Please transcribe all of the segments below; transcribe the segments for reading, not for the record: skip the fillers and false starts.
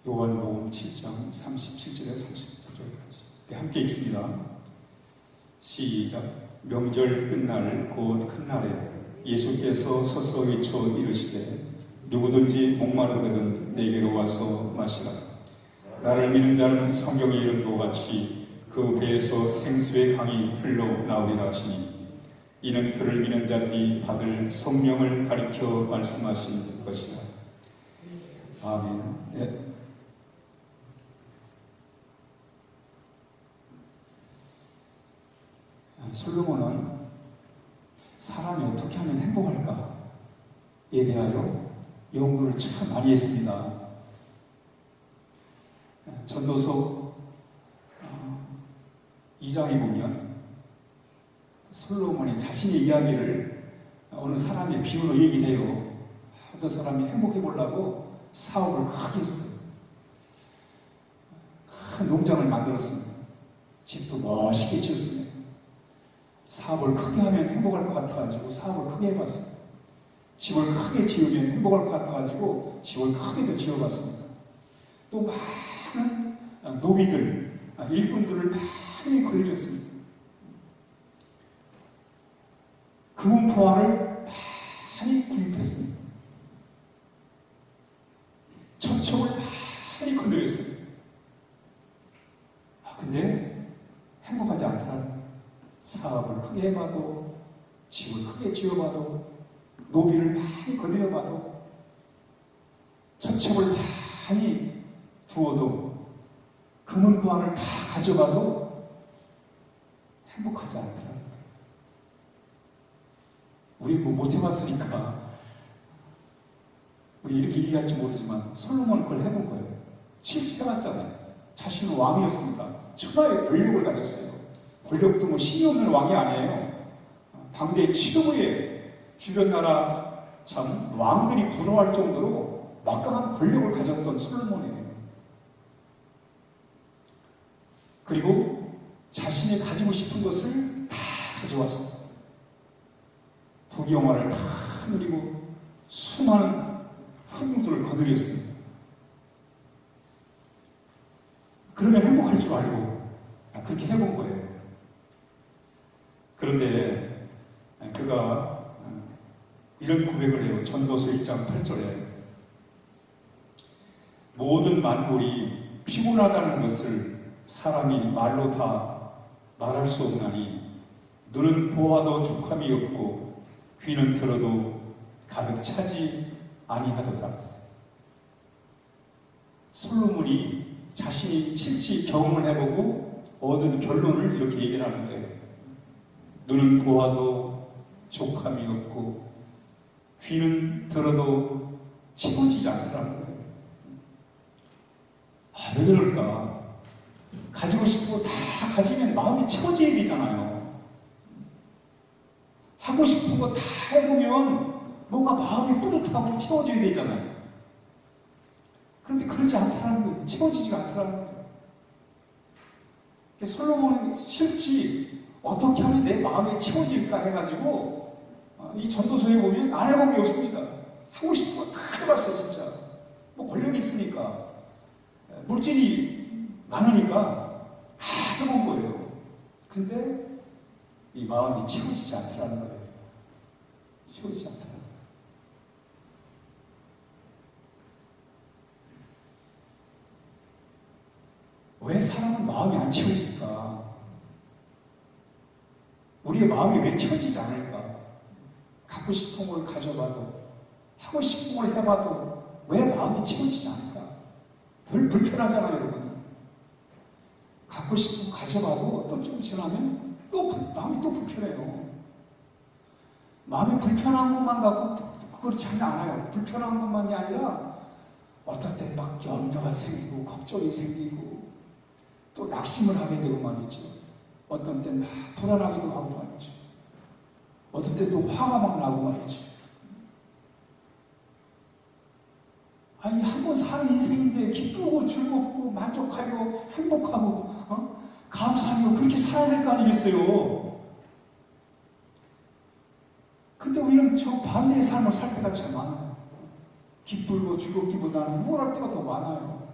요한복음 7장 37절에 39절까지 함께 읽습니다. 시작. 명절 끝날 곧 큰 날에 예수께서 서서 외쳐 이르시되 누구든지 목마르거든 내게로 와서 마시라. 나를 믿는 자는 성경에 이른 것 같이 그 배에서 생수의 강이 흘러나오리라 하시니 이는 그를 믿는 자들이 받을 성령을 가리켜 말씀하신 것이라. 아멘. 네. 솔로몬은 사람이 어떻게 하면 행복할까에 대하여 연구를 참 많이 했습니다. 전도서 2장에 보면 솔로몬이 자신의 이야기를 어느 사람의 비유로 얘기를 해요. 어떤 사람이 행복해 보려고 사업을 크게 했어요. 큰 농장을 만들었습니다. 집도 멋있게 지었습니다. 사업을 크게 하면 행복할 것 같아가지고 사업을 크게 해봤습니다. 집을 크게 지으면 행복할 것 같아가지고 집을 크게도 지어봤습니다. 또 많은 노비들, 일꾼들을 많이 거느렸습니다. 금은포화를 많이 구입했습니다. 천청을 많이 건드렸어요. 근데 행복하지 않더라고요. 사업을 크게 해봐도, 집을 크게 지어봐도, 노비를 많이 건드려봐도, 천청을 많이 두어도, 금은보화를 다 가져봐도 행복하지 않더라고요. 우리 못 해봤으니까 우리 이렇게 얘기할지 모르지만 솔로몬은 그걸 해본 거예요. 실체해봤잖아요. 자신은 왕이었습니다. 천하의 권력을 가졌어요. 권력도 뭐 신이 없는 왕이 아니에요. 당대 최고의 주변 나라 참 왕들이 부러워할 정도로 막강한 권력을 가졌던 솔로몬이에요. 그리고 자신이 가지고 싶은 것을 다 가져왔어요. 부귀영화를 다 누리고 수많은 후궁들을 거느렸습니다. 그러면 행복할 줄 알고 그렇게 해본 거예요. 그런데 그가 이런 고백을 해요. 전도서 1장 8절에 모든 만물이 피곤하다는 것을 사람이 말로 다 말할 수 없나니 눈은 보아도 족함이 없고 귀는 들어도 가득 차지 아니하도다. 솔로몬이 자신이 실제 경험을 해보고 얻은 결론을 이렇게 얘기를 하는 거예요. 눈은 보아도 족함이 없고 귀는 들어도 채워지지 않더라는 거예요. 왜 그럴까? 가지고 싶은 거 다 가지면 마음이 채워져야 되잖아요. 하고 싶은 거 다 해보면 뭔가 마음이 뿌듯하고 채워져야 되잖아요. 그런데 그러지 않더라는 거예요. 채워지지가 않더라는 거예요. 솔로몬은 실제 어떻게 하면 내 마음이 채워질까 해가지고 이 전도서에 보면 안 해본 게 없습니다. 하고 싶은 거 다 해봤어요. 진짜 뭐 권력이 있으니까 물질이 많으니까 다 해본 거예요. 근데 이 마음이 채워지지 않더라는 거예요. 채워지지 않더라는 거예요. 왜 사람은 마음이 안 채워질까? 우리의 마음이 왜 채워지지 않을까? 갖고 싶은 걸 가져봐도, 하고 싶은 걸 해봐도 왜 마음이 채워지지 않을까? 덜 불편하잖아요, 여러분. 갖고 싶은 거 가져봐도 또 좀 지나면 또 마음이 또 불편해요. 마음이 불편한 것만 갖고 그렇지 않아요. 불편한 것만이 아니라 어떨 때 막 염려가 생기고 걱정이 생기고 또 낙심을 하게 되고 말이죠. 어떤 때 막 불안하기도 하고 말이죠. 어떤 때 또 화가 막 나고 말이죠. 아니 한 번 사는 인생인데 기쁘고 즐겁고 만족하고 행복하고 감사하고 그렇게 살아야 될 거 아니겠어요? 근데 우리는 저 반대의 삶을 살 때가 참 많아요. 기쁘고 즐겁기보다는 우울할 때가 더 많아요.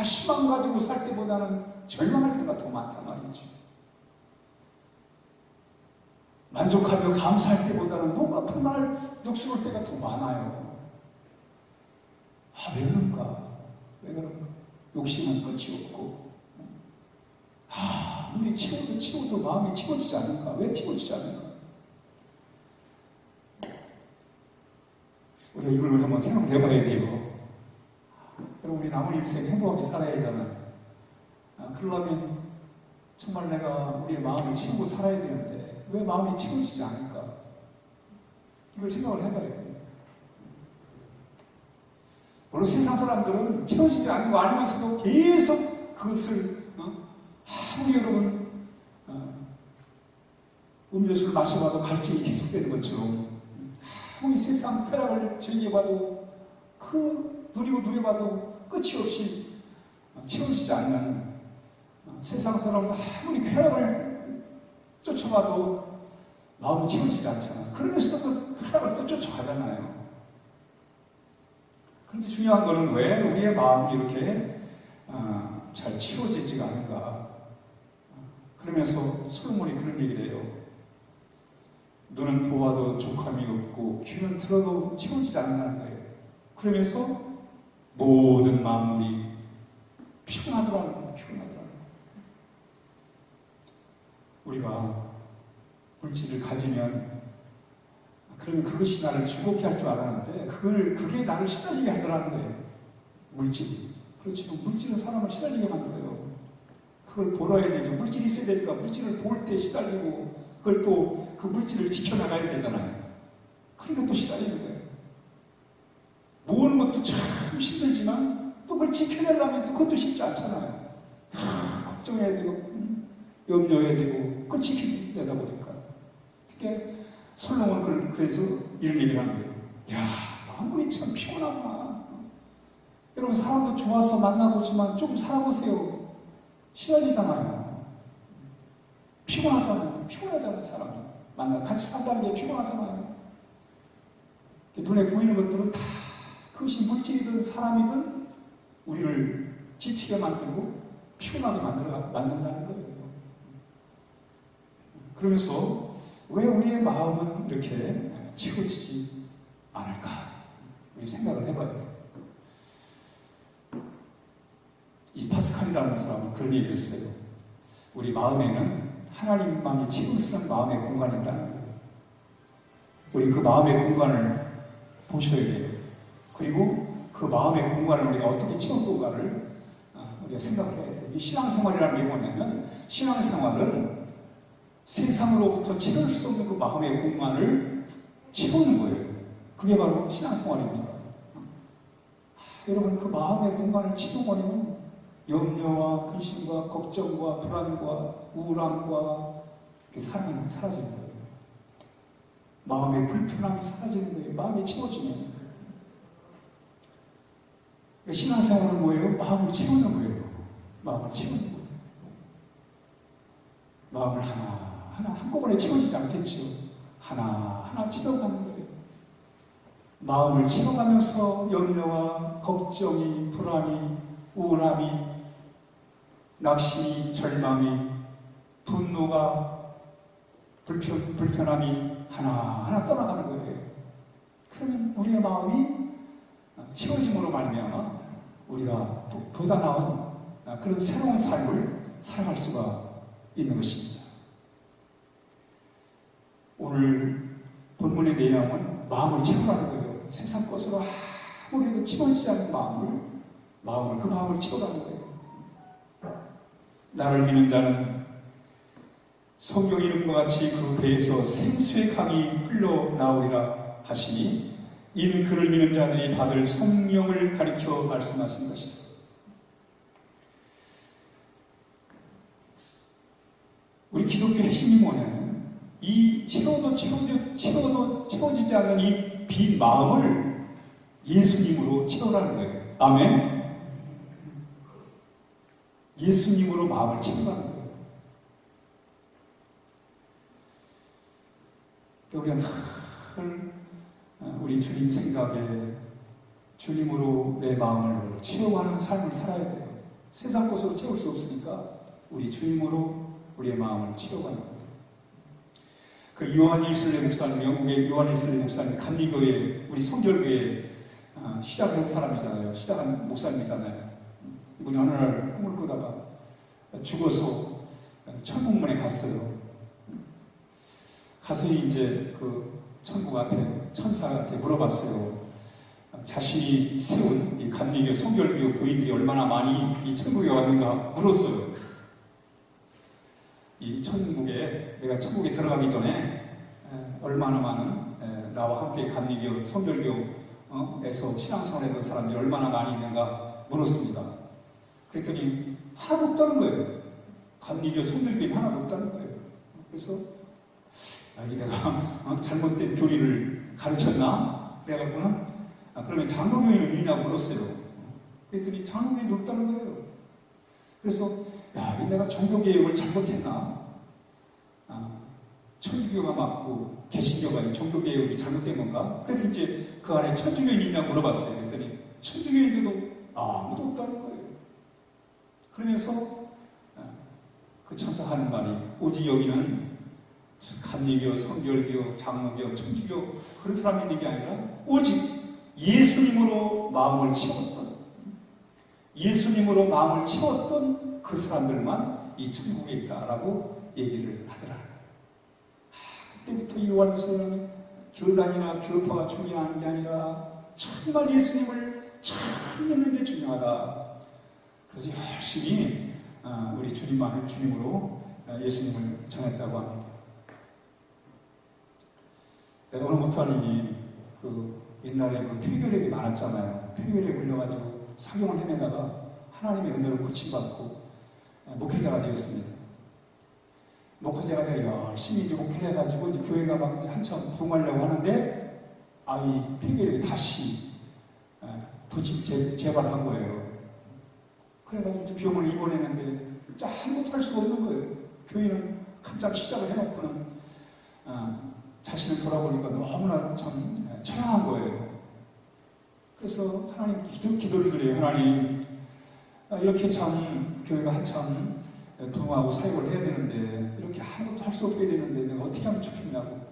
희망 가지고 살 때보다는 절망할 때가 더 많단 말이죠. 만족하며 감사할 때보다는 목 아픈 날 녹슬을 때가 더 많아요. 왜 그런가? 왜 그런가? 욕심은 끝이 없고, 우리 치워도 마음이 치워지지 않을까? 왜 치워지지 않을까? 우리가 이걸 한번 생각을 해봐야 돼요. 여러분, 우리 남은 인생 행복하게 살아야 하잖아요. 그러려면 정말 내가 우리의 마음을 치우고 살아야 되는데 왜 마음이 치워지지 않을까? 이걸 생각을 해봐야 돼요. 물론 세상 사람들은 채워지지 않는 거 알면서도 계속 그것을 아무리 여러분 음료수를 마셔봐도 갈증이 계속되는 것처럼 아무리 세상 쾌락을 즐겨봐도 누려봐도 끝이 없이 채워지지 않는 세상 사람은 아무리 쾌락을 쫓아봐도 마음이 채워지지 않잖아. 그러면서도 그 쾌락을 또 쫓아가잖아요. 그런데 중요한 거는 왜 우리의 마음이 이렇게 잘 치워지지가 않을까? 그러면서 솔로몬이 그런 얘기를 해요. 눈은 보아도 족함이 없고 귀는 들어도 채워지지 않는다는 거예요. 그러면서 모든 만물이 피곤하더라는 거예요. 피곤하더라는 거예요. 우리가 물질을 가지면 그러면 그것이 나를 즐겁게 할 줄 알았는데 그게 나를 시달리게 하더라는 거예요. 물질이. 그렇죠. 물질은 사람을 시달리게 만들어요. 그걸 벌어야 되죠. 물질이 있어야 되니까 물질을 볼 때 시달리고 그걸 또 그 물질을 지켜나가야 되잖아요. 그러니까 또 시달리는 거예요. 모으는 것도 참 힘들지만 또 그걸 지켜내려면 또 그것도 쉽지 않잖아요. 다 걱정해야 되고 염려해야 되고 그걸 지켜내다 보니까. 특히 솔로몬은 그래서 이런 얘기를 하는 거예요. 마음이 참 피곤하구나. 여러분, 사람도 좋아서 만나보지만 좀 살아보세요. 시달리잖아요. 피곤하잖아요, 사람이. 같이 산다는 게 피곤하잖아요. 눈에 보이는 것들은 다 그것이 물질이든 사람이든 우리를 지치게 만들고 피곤하게 만든다는 거예요. 그러면서 왜 우리의 마음은 이렇게 치워지지 않을까? 우리 생각을 해봐야 돼요. 이 파스칼이라는 사람은 그런 얘기를 했어요. 우리 마음에는 하나님만이 치우시는 마음의 공간이 있다는 거예요. 우리 그 마음의 공간을 보셔야 돼요. 그리고 그 마음의 공간을 우리가 어떻게 채울 건가를 우리가 생각을 해야 돼요. 이 신앙생활이라는 게 뭐냐면 신앙생활은 세상으로부터 채울 수 없는 그 마음의 공간을 채우는 거예요. 그게 바로 신앙생활입니다. 여러분, 그 마음의 공간을 채우면 염려와 근심과 걱정과 불안과 우울함과 삶이 사라지는 거예요. 마음의 불편함이 사라지는 거예요. 마음이 채워지면. 신앙생활은 뭐예요? 마음을 채우는 거예요. 마음을 채우는 거예요. 마음을 하나 한꺼번에 채워지지 않겠죠. 하나 채워가는 거예요. 마음을 채워가면서 염려와 걱정이, 불안이, 우울함이, 낙심이, 절망이, 분노가, 불편함이 하나하나 떠나가는 거예요. 그러면 우리의 마음이 채워짐으로 말미암아 우리가 보다 나은 그런 새로운 삶을 살아갈 수가 있는 것입니다. 오늘 본문의 내용은 마음을 채우라는 거예요. 세상 것으로 아무래도 채워지지 않는 그 마음을 채우라는 거예요. 나를 믿는 자는 성경 이름과 같이 그 배에서 생수의 강이 흘러나오리라 하시니 이는 그를 믿는 자들이 받을 성령을 가리켜 말씀하신 것이다. 우리 기독교의 힘이 뭐냐면 이 채워지지 않는 이 빈 마음을 예수님으로 채우라는 거예요. 아멘. 예수님으로 마음을 채우라는 거예요. 우리가 늘 우리 주님 생각에 주님으로 내 마음을 채워가는 삶을 살아야 돼요. 세상 것으로 채울 수 없으니까 우리 주님으로 우리의 마음을 채워가는 거예요. 그 요한 웨슬리 목사님, 영국의 요한 웨슬리 목사님, 감리교회, 우리 성결교회 시작한 사람이잖아요. 시작한 목사님이잖아요. 이분이 어느 날 꿈을 꾸다가 죽어서 천국문에 갔어요. 가서 이제 그 천국 앞에 천사한테 물어봤어요. 자신이 세운 이 감리교, 성결교 교인들이 얼마나 많이 이 천국에 왔는가 물었어요. 이 천국에, 내가 천국에 들어가기 전에 얼마나 많은 나와 함께 감리교, 성결교에서 신앙생활했던 사람들이 얼마나 많이 있는가 물었습니다. 그랬더니 하나도 없다는 거예요. 감리교, 성결교인 하나도 없다는 거예요. 그래서 내가 잘못된 교리를 가르쳤나? 그래갖고는 그러면 장로교인은 있냐고 물었어요. 그랬더니 장로교인도 없다는 거예요. 그래서 내가 종교개혁을 잘못했나? 천주교가 맞고 개신교가 종교개혁이 잘못된 건가? 그래서 이제 그 안에 천주교인이 있냐고 물어봤어요. 그랬더니 천주교인들도 아무도 없다는 거예요. 그러면서 그 천사 하는 말이 오직 여기는 감리교, 성결교, 장로교, 천주교 그런 사람이 있는 게 아니라 오직 예수님으로 마음을 채웠던 그 사람들만 이 천국에 있다라고 얘기를 하더라. 그때부터 요한에서는 교단이나 교파가 중요한 게 아니라 정말 예수님을 잘 믿는 게 중요하다. 그래서 열심히 우리 주님만을 주님으로 예수님을 전했다고 합니다. 어느 목사님이 옛날에 폐결핵이 많았잖아요. 폐결핵에 걸려가지고 사경을 헤매다가 하나님의 은혜로 고침받고 목회자가 되었습니다. 목회자가 되어 열심히 이제 목회를 해가지고 이제 교회가 막 이제 한참 부흥하려고 하는데 이 폐결핵이 다시 재발한 거예요. 그래가지고 이제 병원에 입원했는데 아무것도 할 수가 없는 거예요. 교회는 한참 시작을 해놓고는 자신을 돌아보니까 너무나 참 처량한 거예요. 그래서 하나님 기도를 드려요. 하나님, 이렇게 참 교회가 한참 부흥하고 사역을 해야 되는데 이렇게 아무것도 할 수 없게 되는데 내가 어떻게 하면 좋겠냐고.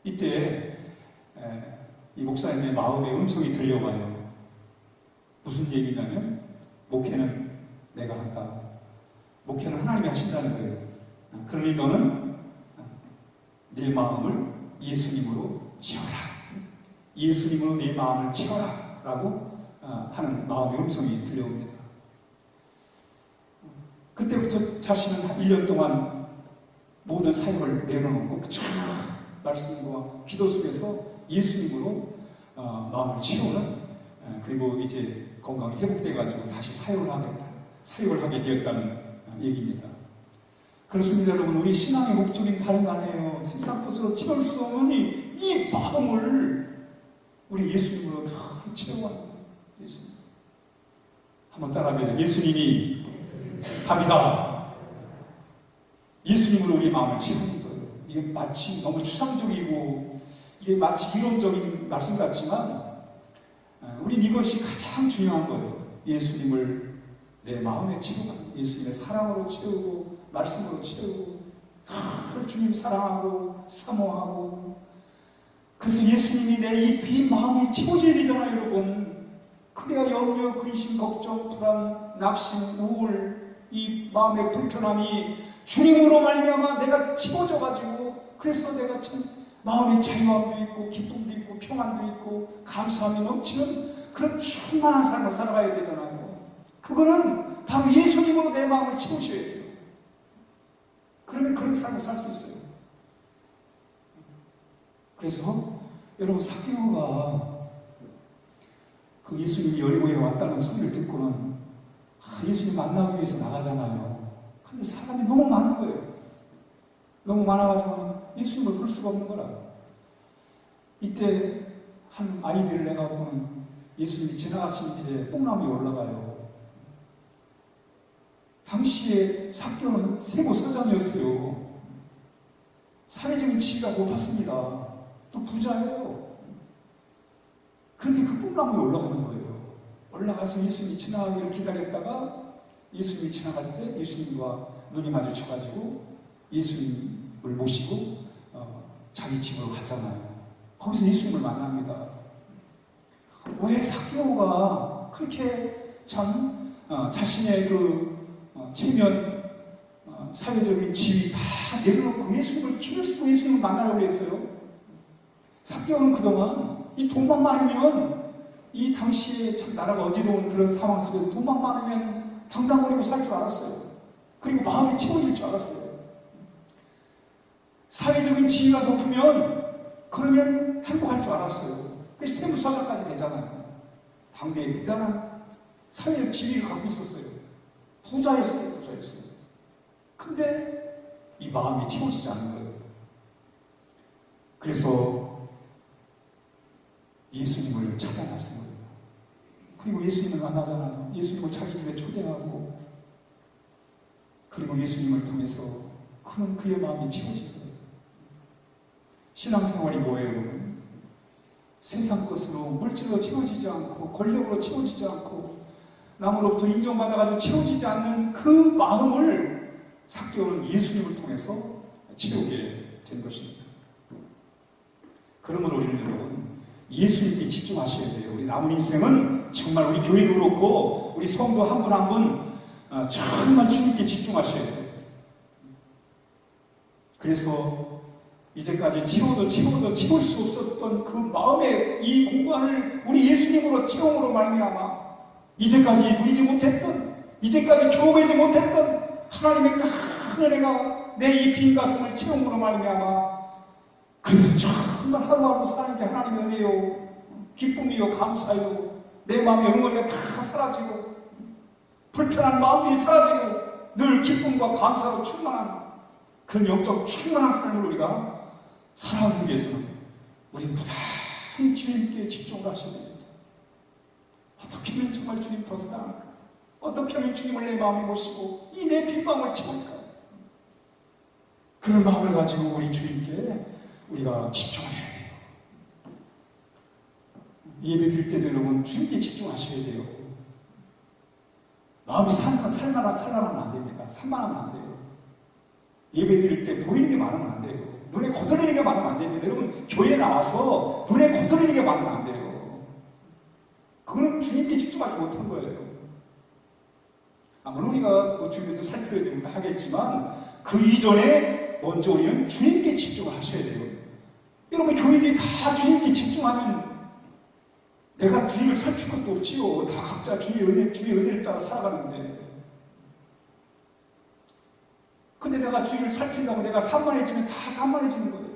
이때 이 목사님의 마음의 음성이 들려와요. 무슨 얘기냐면 목회는 내가 한다. 목회는 하나님이 하신다는 거예요. 그러니 너는 내 마음을 예수님으로 채워라. 예수님으로 내 마음을 채워라. 라고 하는 마음의 음성이 들려옵니다. 그때부터 자신은 1년 동안 모든 사역을 내려놓고 말씀과 기도 속에서 예수님으로 마음을 채우는 그리고 이제 건강이 회복돼가지고 다시 사역을 하게 되었다는 얘기입니다. 그렇습니다, 여러분. 우리 신앙의 목적인 다른 거 아니에요. 세상 것으로 채울 수 없는 이 마음을 우리 예수님으로 다 채워가는 거예요. 예수님. 한번 따라합니다. 예수님이 답이다. 예수님으로 우리 마음을 채우는 거예요. 이게 마치 너무 추상적이고 이게 마치 이론적인 말씀 같지만 우린 이것이 가장 중요한 거예요. 예수님을 내 마음에 채우고 예수님의 사랑으로 채우고 말씀으로 채우고 늘 주님 사랑하고 사모하고 그래서 예수님이 내 이 빈 마음이 채워져야 되잖아요, 여러분. 그래야 염려, 근심, 걱정, 불안, 낙심, 우울 이 마음의 불편함이 주님으로 말미암아 내가 채워져가지고 그래서 내가 참 마음의 자유함도 있고 기쁨도 있고 평안도 있고 감사함이 넘치는 그런 충만한 삶을 살아가야 되잖아요. 그거는 바로 예수님으로 내 마음을 채우셔야 돼요. 그러면 그런 삶을 살 수 있어요. 그래서 여러분 삭개오가 그 예수님이 여리고에 왔다는 소리를 듣고는 예수님 만나기 위해서 나가잖아요. 근데 사람이 너무 많은 거예요. 너무 많아가지고 예수님을 볼 수가 없는 거라. 이때 한 아이들을 내가고는 예수님이 지나가신 길에 뽕나무에 올라가요. 당시에 삭개오는 세고 사장이었어요. 사회적인 지위가 높았습니다. 또 부자예요. 그런데 그 뽕나무에 올라가는 거예요. 올라가서 예수님이 지나가기를 기다렸다가 예수님이 지나갈 때 예수님과 눈이 마주쳐가지고 예수님을 모시고 자기 집으로 갔잖아요. 거기서 예수님을 만납니다. 왜 삭개오가 그렇게 참 자신의 그 체면, 사회적인 지위 다 내려놓고 예수님을 길을 쓰고 예수님을 만나려고 했어요? 삭개오는 그동안 이 돈만 많으면, 이 당시에 참 나라가 어지러운 그런 상황 속에서 돈만 많으면 당당거리고 살 줄 알았어요. 그리고 마음이 채워질 줄 알았어요. 사회적인 지위가 높으면 그러면 행복할 줄 알았어요. 그래서 세무서장까지 되잖아요. 당대에 대단한 사회적 지위를 갖고 있었어요. 부자였어요. 근데 이 마음이 채워지지 않는 거예요. 그래서 예수님을 찾아 나선 거예요. 그리고 예수님을 만나잖아요. 예수님을 자기 집에 초대하고, 그리고 예수님을 통해서 그의 마음이 채워진 거예요. 신앙생활이 뭐예요, 여러분? 세상 것으로, 물질로 채워지지 않고, 권력으로 채워지지 않고, 남으로부터 인정받아가지고 채워지지 않는 그 마음을 삭개오는 예수님을 통해서 채우게 된 것입니다. 그러므로 우리는 여러분, 예수님께 집중하셔야 돼요. 우리 남은 인생은 정말 우리 교회도 그렇고, 우리 성도 한 분 한 분 정말 주님께 집중하셔야 돼요. 그래서 이제까지 채워도 채울 수 없었던 그 마음의 이 공간을 우리 예수님으로 채움으로 말미암아 이제까지 누리지 못했던, 이제까지 경험하지 못했던 하나님의 큰 은혜가 내 이 빈 가슴을 채움으로 말미암아, 그래서 정말 하루하루 사는 게 하나님의 은혜요, 기쁨이요, 감사요, 내 마음의 응어리가 다 사라지고 불편한 마음들이 사라지고 늘 기쁨과 감사로 충만한 그런 영적 충만한 삶을 우리가 살아가기 위해서는 우리는 부단히 주님께 집중을 하셔야 됩니다. 어떻게 하면 정말 주님 더 사랑할까? 어떻게 하면 주님을 내 마음에 모시고 이 내 빈 마음을 채울까? 그런 마음을 가지고 우리 주님께 우리가 집중을 해야 돼요. 예배 드릴 때도 여러분 주님께 집중하셔야 돼요. 마음이 살만하면 안 됩니다. 산만하면 안 돼요. 예배 드릴 때 보이는 게 많으면 안 돼요. 눈에 거슬리는 게 많으면 안 됩니다. 여러분 교회 나와서 눈에 거슬리는 게 많으면 안 돼요. 그거는 주님께 집중하지 못한 거예요. 물론 우리가 주님도 살펴야 됩니다 하겠지만 그 이전에 먼저 우리는 주님께 집중을 하셔야 돼요. 여러분 교회들이 다 주님께 집중하면 내가 주님을 살필 것도 없지요. 다 각자 주의 은혜를 따라 살아가는데, 근데 내가 주님을 살핀다고 내가 산만해지면 다 산만해지는 거예요.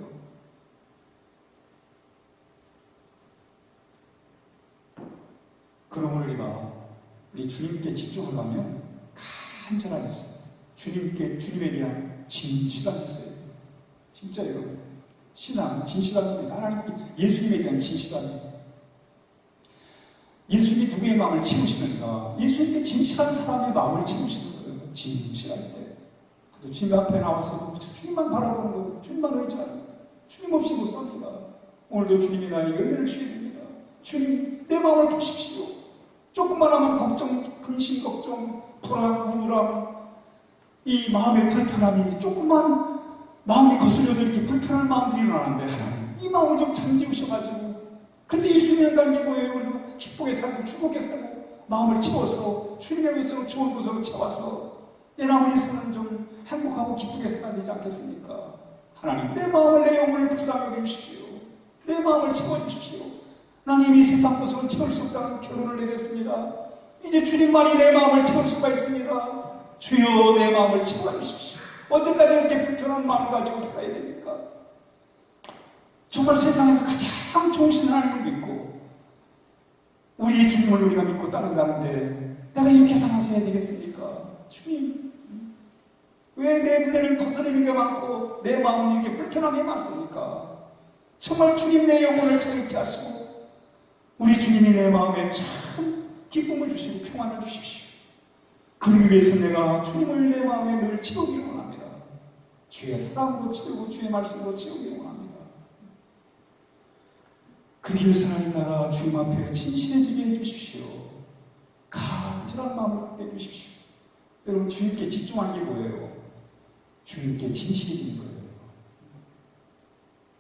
그러므로 우리 주님께 집중하려면 간절함이 있어요. 주님에 대한 진실함이 있어요. 진짜 여러분, 신앙 진실함입니다. 하나님께, 예수님에 대한 진실함입니다. 예수님이 누구의 마음을 채우시는가? 예수님께 진실한 사람의 마음을 채우시는 거예요. 진실할 때. 그래도 주님 앞에 나와서 주님만 바라보는 거예요. 주님만 의지하는 거예요. 주님 없이 못 삽니다. 오늘도 주님이 나에게 은혜를 주셔야 됩니다. 주님, 내 마음을 보십시오. 조금만 하면 걱정, 근심, 걱정, 불안, 우울함, 이 마음의 불편함이, 조금만 마음이 거슬려도 이렇게 불편한 마음들이 일어나는데, 하나님, 이 마음을 좀 잠재우셔가지고, 근데 예수님이 한다는 게 뭐예요? 우리도 기쁘게 살고 축복게 살고 마음을 채워서 주님의 것으로 좋은 곳으로 채워서 내 남은 인생은 좀 행복하고 기쁘게 살아야 되지 않겠습니까? 하나님, 내 마음을, 내 영혼을 불쌍하게 해주십시오. 내 마음을 채워주십시오. 나는 이미 세상 것으로 채울 수 없다는 결론을 내렸습니다. 이제 주님만이 내 마음을 채울 수가 있습니다. 주여, 내 마음을 채워주십시오. 언제까지 이렇게 불편한 마음을 가지고 살아야 됩니까? 정말 세상에서 가장 좋으신 하나님을 믿고 우리 주님을 우리가 믿고 따른다는데 내가 이렇게 살아서 해야 되겠습니까? 주님, 왜 내 눈에는 거스르는 게 많고 내 마음은 이렇게 불편하게 많습니까? 정말 주님 내 영혼을 자유케 하시고 우리 주님이 내 마음에 참 기쁨을 주시고 평안을 주십시오. 그러기 위해서 내가 주님을 내 마음에 늘 채우기를 원합니다. 주의 사랑으로 채우고 주의 말씀으로 채우기를 원합니다. 그러기 위해서 하나님 나라 주님 앞에 진실해지게 해주십시오. 진실한 마음을 갖게 해주십시오. 여러분, 주님께 집중하는 게 뭐예요? 주님께 진실해지는 거예요.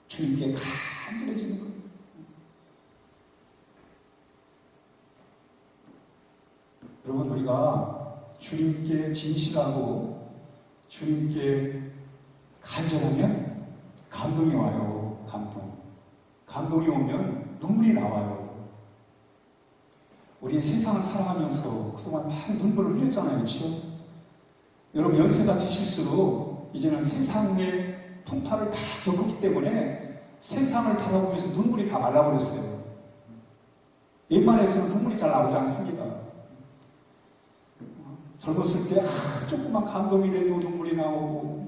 주님께 간절해지는 거예요. 여러분, 우리가 주님께 진실하고 주님께 간절하면 감동이 와요. 감동이 오면 눈물이 나와요. 우리 세상을 살아가면서 그동안 많은 눈물을 흘렸잖아요. 그렇죠? 여러분, 연세가 드실수록 이제는 세상의 풍파를 다 겪었기 때문에 세상을 바라보면서 눈물이 다 말라버렸어요. 옛말에서는 눈물이 잘 나오지 않습니다. 젊었을 때 조금만 감동이라도 눈물이 나오고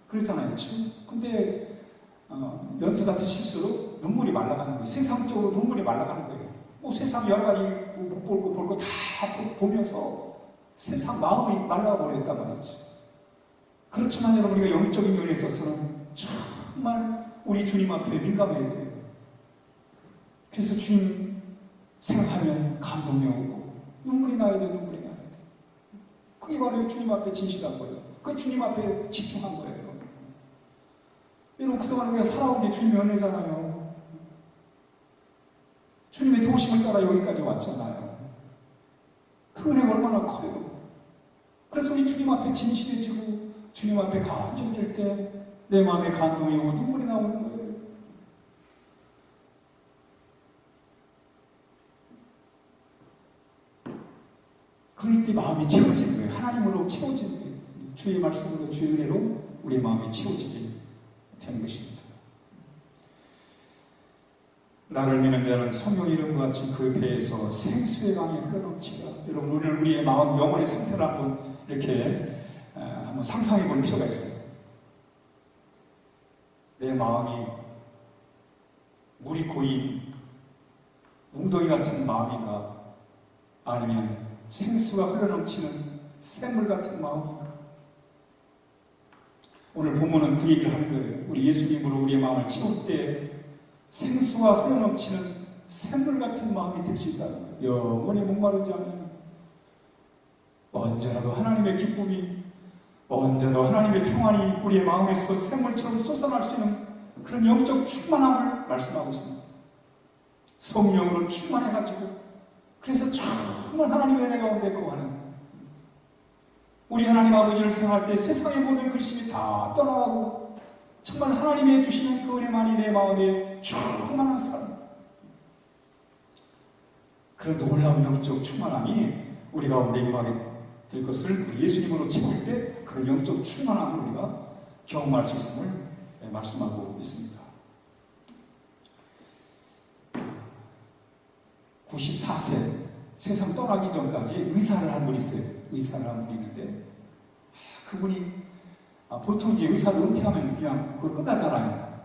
그랬잖아요. 그렇죠? 근데 연세가 드실수록 눈물이 말라가는 거예요. 세상적으로 눈물이 말라가는 거예요. 뭐 세상 여러 가지 못 볼 거 다 보면서 세상 마음이 말라버렸단 말이죠. 그렇지만 여러분, 우리가 영적인 면에 있어서는 정말 우리 주님 앞에 민감해야 돼요. 그래서 주님 생각하면 감동이 오고 눈물이 나야 돼. 눈물이 나야 돼. 그게 바로 주님 앞에 진실한 거예요. 그 주님 앞에 집중한 거예요. 여러분, 그동안 우리가 살아온 게 주님의 은혜잖아요. 주님의 도우심을 따라 여기까지 왔잖아요. 그 은혜가 얼마나 커요. 그래서 우리 주님 앞에 진실해지고 주님 앞에 간절해질 때 내 마음에 감동이 오고 눈물이 나오는 거예요. 그럴 때 마음이 채워지는 거예요. 하나님으로 채워지는 거예요. 주의 말씀으로, 주의 은혜로 우리의 마음이 채워지게 되는 것입니다. 나를 믿는 자는 성경 이름과 같이 그 배에서 생수의 강이 흘러넘치리라. 여러분, 오늘 우리의 마음, 영혼의 상태를 한번 이렇게 한번 상상해 볼 필요가 있어요. 내 마음이 물이 고인 웅덩이 같은 마음인가, 아니면 생수가 흘러넘치는 샘물 같은 마음인가? 오늘 본문은 그 얘기를 하는 거예요. 우리 예수님으로 우리의 마음을 채울 때 생수가 흘러넘치는 샘물 같은 마음이 될 수 있다는 거예요. 영원히 목마르지 않는, 언제라도 하나님의 기쁨이, 언제라도 하나님의 평안이 우리의 마음에서 샘물처럼 솟아날 수 있는 그런 영적 충만함을 말씀하고 있습니다. 성령으로 충만해가지고, 그래서 정말 하나님의 은혜 가운데 거하는, 우리 하나님 아버지를 생각할 때 세상의 모든 근심이 다 떠나가고 정말 하나님이 주시는 그 은혜만이 내 마음에 충만한 삶, 그런 놀라운 영적 충만함이 우리 가운데 임하게 될 것을 우리 예수님으로 채울 때 그런 영적 충만함을 우리가 경험할 수 있음을 말씀하고 있습니다. 94세 세상 떠나기 전까지 의사를 한 분이 있어요. 의사를 한 분이 있는데 그분이 보통 이제 의사를 은퇴하면 그냥 그거 끝나잖아요.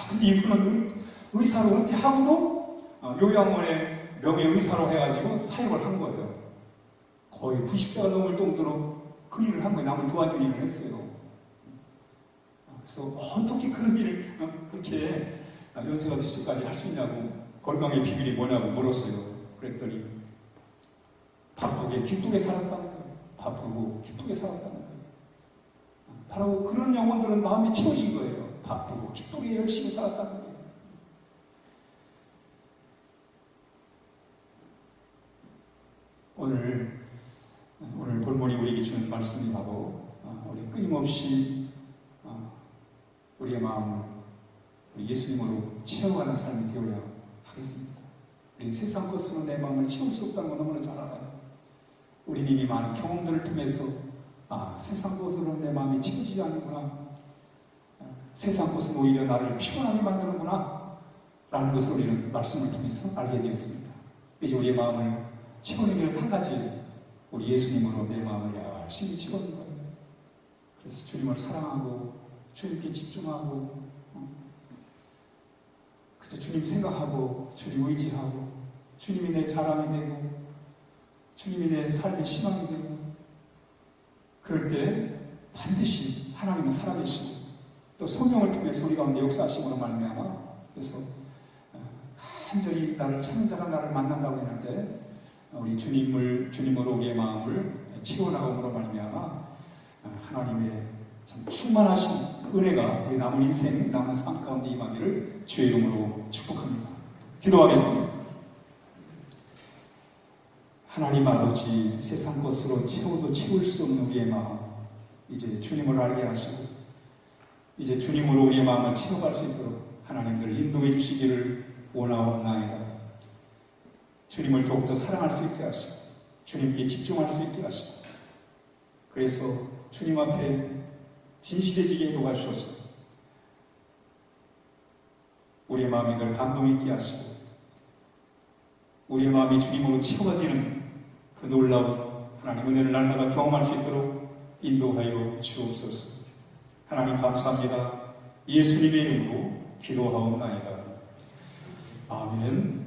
근데 이분은 의사로 은퇴하고도 요양원에 명예의사로 해가지고 사역을 한 거예요. 거의 90세가 넘을 정도로 그 일을 한 거예요. 남을 도와주는 일을 했어요. 그래서 어떻게 그런 일을 그렇게 연세가 드실까지 할 수 있냐고, 건강의 비밀이 뭐냐고 물었어요. 그랬더니 바쁘게 기쁘게 살았다는 거예요. 바쁘고 기쁘게 살았다는 거예요. 바로 그런 영혼들은 마음이 채워진 거예요. 바쁘고 기쁘게 열심히 살았다는 거예요. 오늘 본문이 우리에게 주는 말씀이 바로 우리 끊임없이 우리의 마음을 우리 예수님으로 채워가는 삶이 되어야 하겠습니다. 우리 세상 것으로 내 마음을 채울 수 없다는 걸 너무나 잘 알아요. 우리는 이미 많은 경험들을 통해서 세상 것으로 내 마음이 채워지지 않는구나, 세상 것은 오히려 나를 피곤하게 만드는구나 라는 것을 우리는 말씀을 통해서 알게 되었습니다. 이제 우리의 마음을 채우는 길 한 가지, 우리 예수님으로 내 마음을 열심히 채우는 거예요. 그래서 주님을 사랑하고 주님께 집중하고 그저 주님 생각하고 주님 의지하고 주님이 내 자랑이 되고 주님이 내 삶의 희망이 되고, 그럴 때 반드시 하나님은 살아계시고 또 성령을 통해서 우리 가운데 역사하심으로 말미암아, 그래서 간절히 나를 찾는 자가 나를 만난다고 했는데 우리 주님으로 우리의 마음을 채워나감으로 말미암아 하나님의 참 충만하신 은혜가 우리 남은 인생, 남은 삶 가운데 임하기를 주의 이름으로 축복합니다. 기도하겠습니다. 하나님 아버지, 세상 것으로 채워도 채울 수 없는 우리의 마음, 이제 주님을 알게 하시고 이제 주님으로 우리의 마음을 채워갈 수 있도록 하나님들 인도해 주시기를 원하옵나이다. 주님을 더욱더 사랑할 수 있게 하시고 주님께 집중할 수 있게 하시고 그래서 주님 앞에 진실해지게 해도가시옵소서. 우리의 마음이 늘 감동 있게 하시고 우리의 마음이 주님으로 채워지는 그 놀라운 하나님 은혜를 날마다 경험할 수 있도록 인도하여 주옵소서. 하나님 감사합니다. 예수님의 이름으로 기도하옵나이다. 아멘.